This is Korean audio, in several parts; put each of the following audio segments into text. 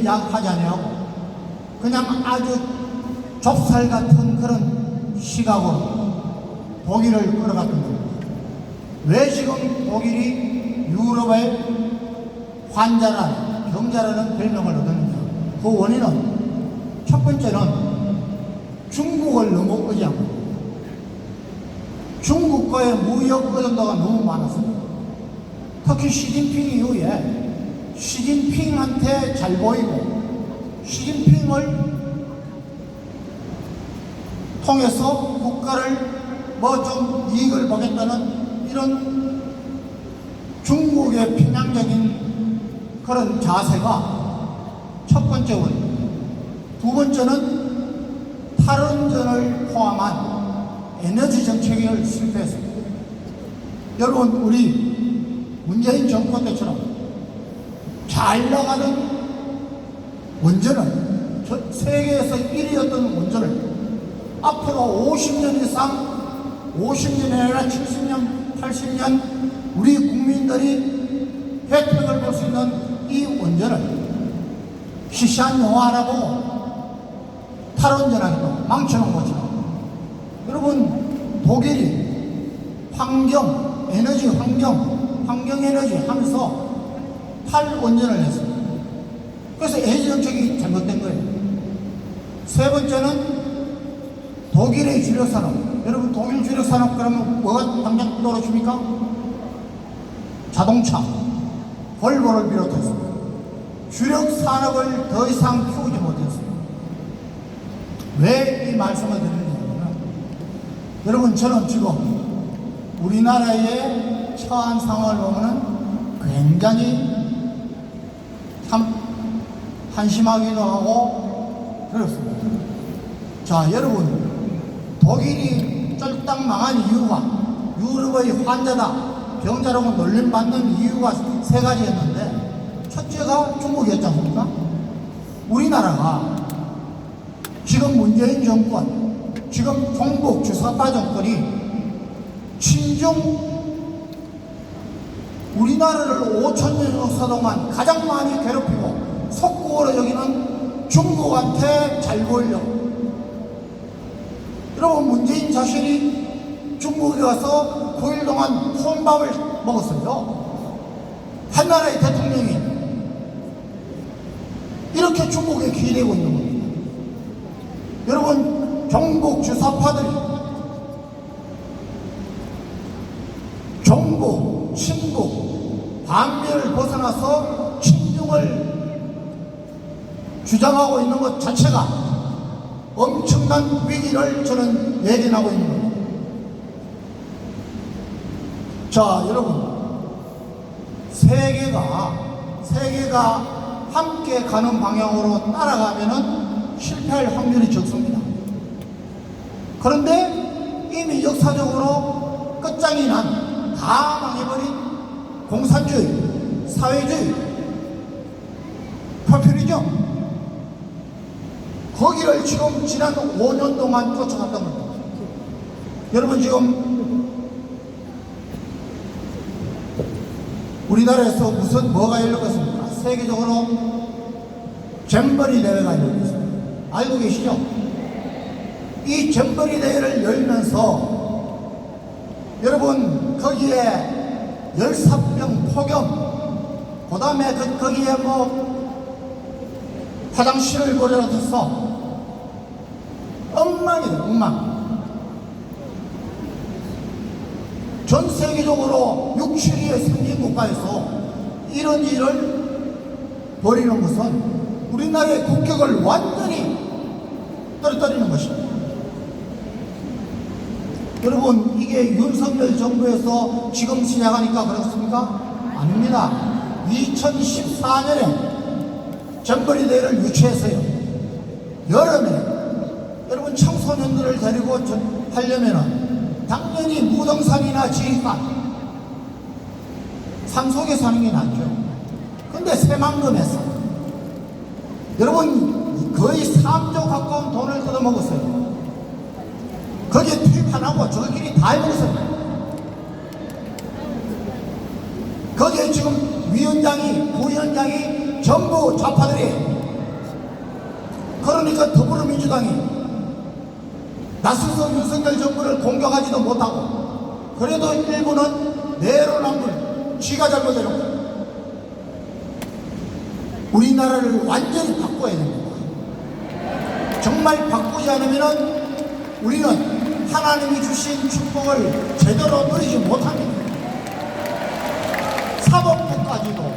시작하지 아니하고 그냥 아주 좁쌀 같은 그런 시각으로 독일을 끌어갔던 겁니다. 왜 지금 독일이 유럽의 환자나 병자라는 별명을 얻었느냐? 그 원인은 첫 번째는 중국을 너무 의지하고 중국과의 무역 의존도가 너무 많았습니다. 특히 시진핑 이후에 시진핑한테 잘 보이고 시진핑을 통해서 국가를 뭐 좀 이익을 보겠다는 이런 중국의 편향적인 그런 자세가 첫 번째 원인. 두 번째는 탈원전을 포함한 에너지 정책을 실패했습니다. 여러분, 우리 문재인 정권 때처럼 잘 나가는 원전을, 세계에서 1위였던 원전을 앞으로 50년 이상, 50년이 아니라 70년, 80년 우리 국민들이 혜택을 볼 수 있는 이 원전을 시시한 영화라고 탈원전하기도 망쳐놓은 거죠. 여러분, 독일이 환경 에너지 하면서 탈원전을 했습니다. 그래서 에너지 정책이 잘못된 거예요. 세 번째는 독일의 주력산업. 여러분, 독일 주력산업 그러면 뭐가 당장 떠오르십니까? 자동차, 볼보를 비롯해서 주력산업을 더 이상 키우지 못했습니다. 왜 이 말씀을 드리느냐면, 여러분, 저는 지금 우리나라의 처한 상황을 보면 굉장히 참 한심하기도 하고 그렇습니다. 자, 여러분, 독일이 쫄딱 망한 이유가 유럽의 환자다, 병자라고 놀림받는 이유가 세 가지였는데, 첫째가 중국이었지 않습니까? 우리나라가 지금 문재인 정권, 지금 종북 주사파 정권이 친중 우리나라를 5천년 역사 동안 가장 많이 괴롭히고 속국으로 여기는 중국한테 잘 보이려고. 여러분, 문재인 자신이 중국에 가서 9일 동안 혼밥을 먹었어요. 한 나라의 대통령이 이렇게 중국에 기대고 있는 겁니다. 여러분, 종북 주사파들이 종북, 친북, 반미를 벗어나서 친중을 주장하고 있는 것 자체가 엄청난 위기를 저는 예견하고 있는 겁니다. 자, 여러분, 세계가 함께 가는 방향으로 따라가면은 실패할 확률이 적습니다. 그런데 이미 역사적으로 끝장이 난 다 망해버린 공산주의, 사회주의, 포퓰리즘, 거기를 지금 지난 5년 동안 쫓아갔던 겁니다. 여러분, 지금 우리나라에서 뭐가 열렸겠습니까? 세계적으로 잼버리 대회가 열렸습니다. 알고 계시죠? 이 잼버리 대회를 열면서 여러분, 거기에 열사병 폭염, 그 다음에 거기에 화장실을 버려놔서 엉망이에요, 엉망. 전 세계적으로 6, 7위의 선진 국가에서 이런 일을 벌이는 것은 우리나라의 국격을 완전히 떨어뜨리는 것입니다. 여러분, 이게 윤석열 정부에서 지금 시작하니까 그렇습니까? 아닙니다. 2014년에 잼버리 대회를 유치해서요, 여름에 여러분 청소년들을 데리고 하려면은 당연히 무등산이나 지리산, 산속에 사는 게 낫죠. 근데 새만금에서 여러분 거의 3조 가까운 돈을 뜯어먹었어요. 거기에 투입 안 하고 저희끼리 다 해먹었어요. 거기에 지금 위원장이, 부위원장이 전부 좌파들이 그러니까 더불어민주당이 나서서 윤석열 정부를 공격하지도 못하고 그래도 일부는 내로남불 지가 잘못해놓고 우리나라를 완전히 바꿔야 됩니다. 정말 바꾸지 않으면 우리는 하나님이 주신 축복을 제대로 누리지 못합니다. 사법부까지도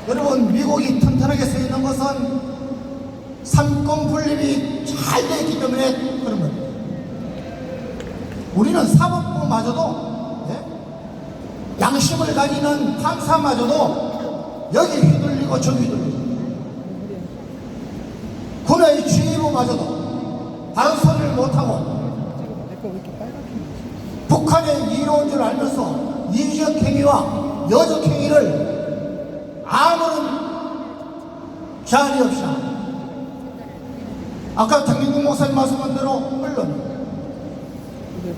여러분 미국이 튼튼하게 서 있는 것은 삼권 분립이 잘 되어 있기 때문에 그런 겁니다. 우리는 사법부마저도 양심을 가지는 판사마저도 여기 휘둘리고 저기 휘둘리고 군의 지휘부마저도 다른 소리를 못하고 북한의 이로운 줄 알면서 이적 행위와 여적 행위를 아무런 제한이 없이 아까 장민국 목사님 말씀한 대로 언론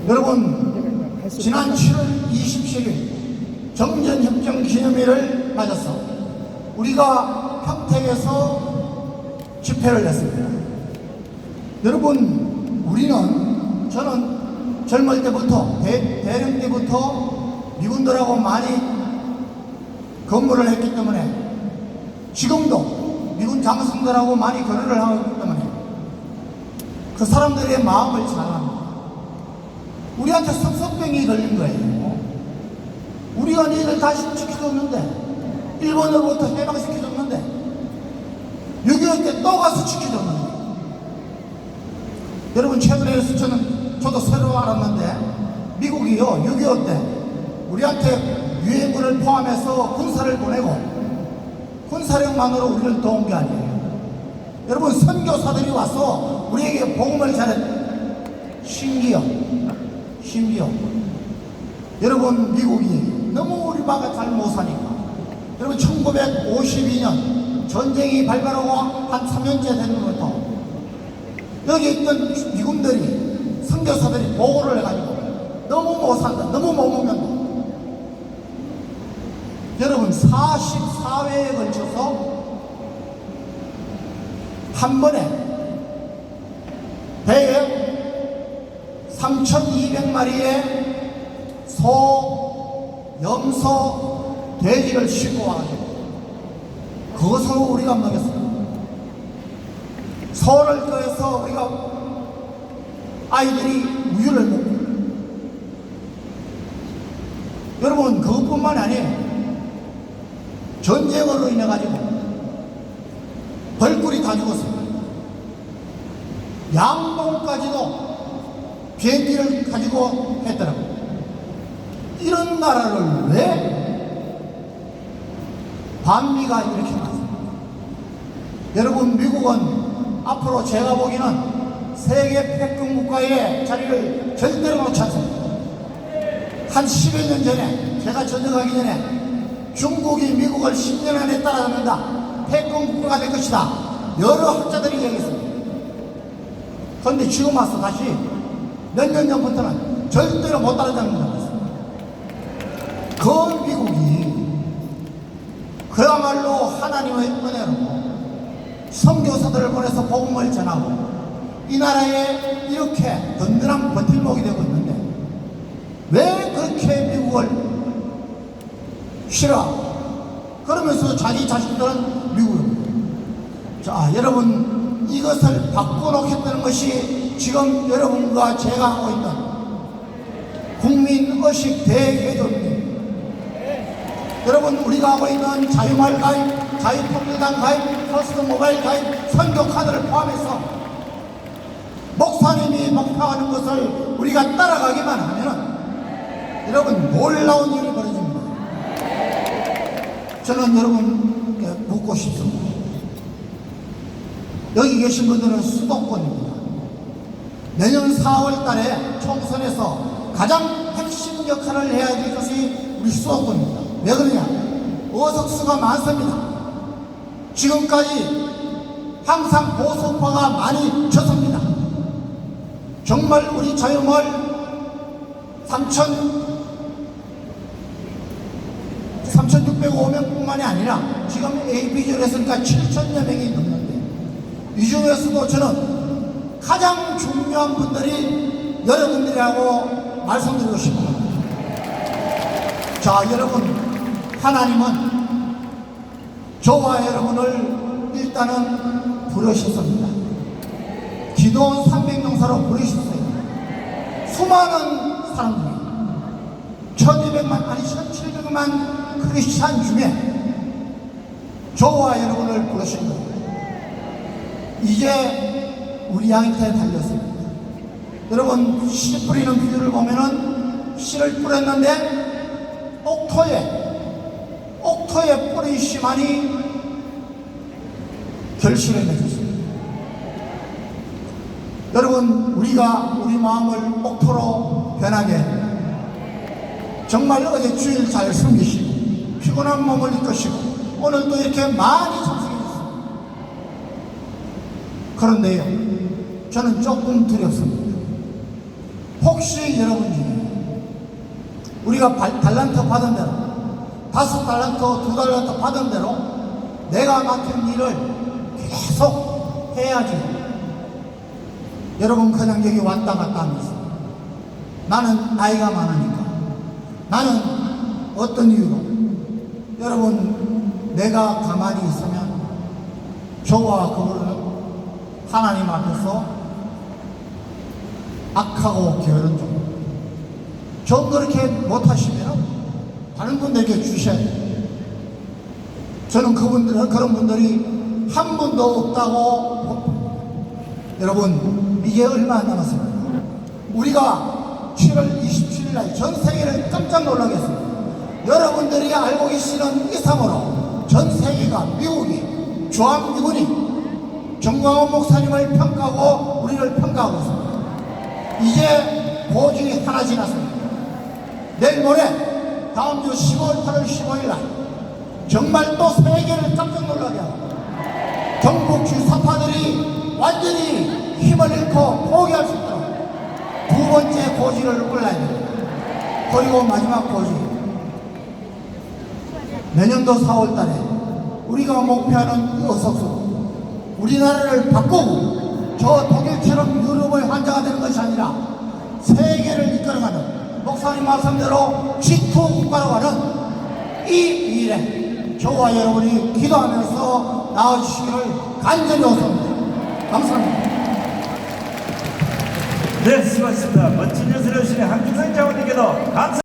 여러분 지난 7월 27일 정전협정 기념일을 맞아서 우리가 평택에서 집회를 했습니다. 여러분 우리는 저는 젊을 때부터 대령 때부터 미군들하고 많이 근무를 했기 때문에 지금도 미군 장성들하고 많이 교류를 하고 있기 때문에 그 사람들의 마음을 잘 압니다. 우리한테 석석병이 걸린 거예요. 우리가 너희들 다시 지켜줬는데 일본으로부터 해방시켜줬는데 6.25 때 또 가서 지켜줬는데 여러분 최근에 저도 새로 알았는데 미국이요 6.25 때 우리한테 유엔군을 포함해서 군사를 보내고 군사력만으로 우리를 도운 게 아니에요. 여러분 선교사들이 와서 우리에게 복음을 전했. 심지어 여러분 미국이 너무 우리 바가 잘 못 사니까 여러분 1952년 전쟁이 발발하고 한 3년째 되는 것부터 여기 있던 미군들이 선교사들이 보고를 해가지고 너무 못 산다 너무 못 먹는다. 여러분 44회에 걸쳐서 한 번에 배에 3,200마리의 소, 염소, 돼지를 싣고 와가지고 그것으로 우리가 먹였습니다. 소를 끓여서 우리가 아이들이 우유를 먹고 여러분 그것뿐만 아니에요. 전쟁으로 인해 가지고 벌꿀이 다 죽었습니다. 양봉까지도 비행기를 가지고 했더라고요. 이런 나라를 왜 반미가 이렇게 많습니까? 여러분 미국은 앞으로 제가 보기에는 세계 패권 국가의 자리를 절대로 놓지 않습니다. 한 10여 년 전에 제가 전역하기 전에 중국이 미국을 10년 안에 따라잡는다. 패권 국가가 될 것이다. 여러 학자들이 얘기했습니다. 그런데 지금 와서 다시 몇 년 전부터는 절대로 못 따라잡는다고 했습니다. 그 미국이 그야말로 하나님의 은혜로 선교사들을 보내서 복음을 전하고 이 나라에 이렇게 든든한 버팀목이 되고 있는데 왜 그렇게 미국을 싫어? 그러면서 자기 자식들은 미국입니다. 자, 여러분 이것을 바꿔놓겠다는 것이 지금 여러분과 제가 하고 있는 국민의식 대개혁입니다. 여러분 우리가 하고 있는 자유마을 가입, 자유통일당 가입, 퍼스트 모바일 가입, 선교 카드를 포함해서 목사님이 목표하는 것을 우리가 따라가기만 하면은 여러분 놀라운 일이 벌어집니다. 저는 여러분께 묻고 싶습니다. 여기 계신 분들은 수도권입니다. 내년 4월 달에 총선에서 가장 핵심 역할을 해야 될 것이 우리 수도권입니다. 왜 그러냐? 의석수가 많습니다. 지금까지 항상 보수파가 많이 졌습니다. 정말 우리 자유마을 3,605명 뿐만이 아니라 지금 AB조를 했으니까 7,000여 명이 넘는데 이 중에서도 저는 가장 중요한 분들이 여러분들이라고 말씀드리고 싶습니다. 자, 여러분, 하나님은 저와 여러분을 일단은 부르셨습니다. 기도원 300명사로 부르셨어요. 수많은 사람들이 1200만 아니 1700만 크리스찬 중에 저와 여러분을 부르신 거예요. 이제 우리한테 달렸습니다. 여러분, 씨 뿌리는 비유를 보면은 씨를 뿌렸는데 옥토에 뿌린 씨만이 결실을 맺었습니다. 여러분, 우리가 우리 마음을 옥토로 변하게 정말 어제 주일 잘 섬기시고 피곤한 몸을 이끄시고 오늘도 이렇게 많이 참석해 주셨습니다. 그런데요, 저는 조금 두렵습니다. 혹시 여러분 중에 우리가 달란트 받은 대로 5달란트, 2달란트 받은 대로 내가 맡은 일을 계속 해야지. 여러분, 그냥 여기 왔다 갔다 하면서 나는 나이가 많으니까, 나는 어떤 이유로, 여러분, 내가 가만히 있으면 저와 그분은 하나님 앞에서 악하고 게으른 종, 저 그렇게 못하시면 다른 분들에게 주셔야 돼요. 저는 그런 분들이 한 분도 없다고. 여러분, 이제 얼마 안 남았습니다. 우리가 7월 27일 날 전 세계를 깜짝 놀라게 했습니다. 여러분들이 알고 계시는 이상으로 전 세계가, 미국이, 주한미군이 정광훈 목사님을 평가하고 우리를 평가하고 있습니다. 이제 고지 하나 지났습니다. 내일 모레 다음 주 8월 15일 날 정말 또 세계를 깜짝 놀라게 하고 경북 주사파들이 완전히 힘을 잃고 포기할 수 있도록 두 번째 고지를 올라야 됩니다. 그리고 마지막 고지, 내년도 4월 달에 우리가 목표하는 의석수, 우리나라를 바꾸고 저 독일처럼 유럽의 환자가 되는 것이 아니라 세계를 이끌어가는, 목사님 말씀대로 G2 국가로 가는 이 일에 저와 여러분이 기도하면서 나아주시기를 간절히 원합니다. 감사합니다. 네, 수고하셨습니다. 멋진 연설을 해주신 한중상 장로님께도 감사.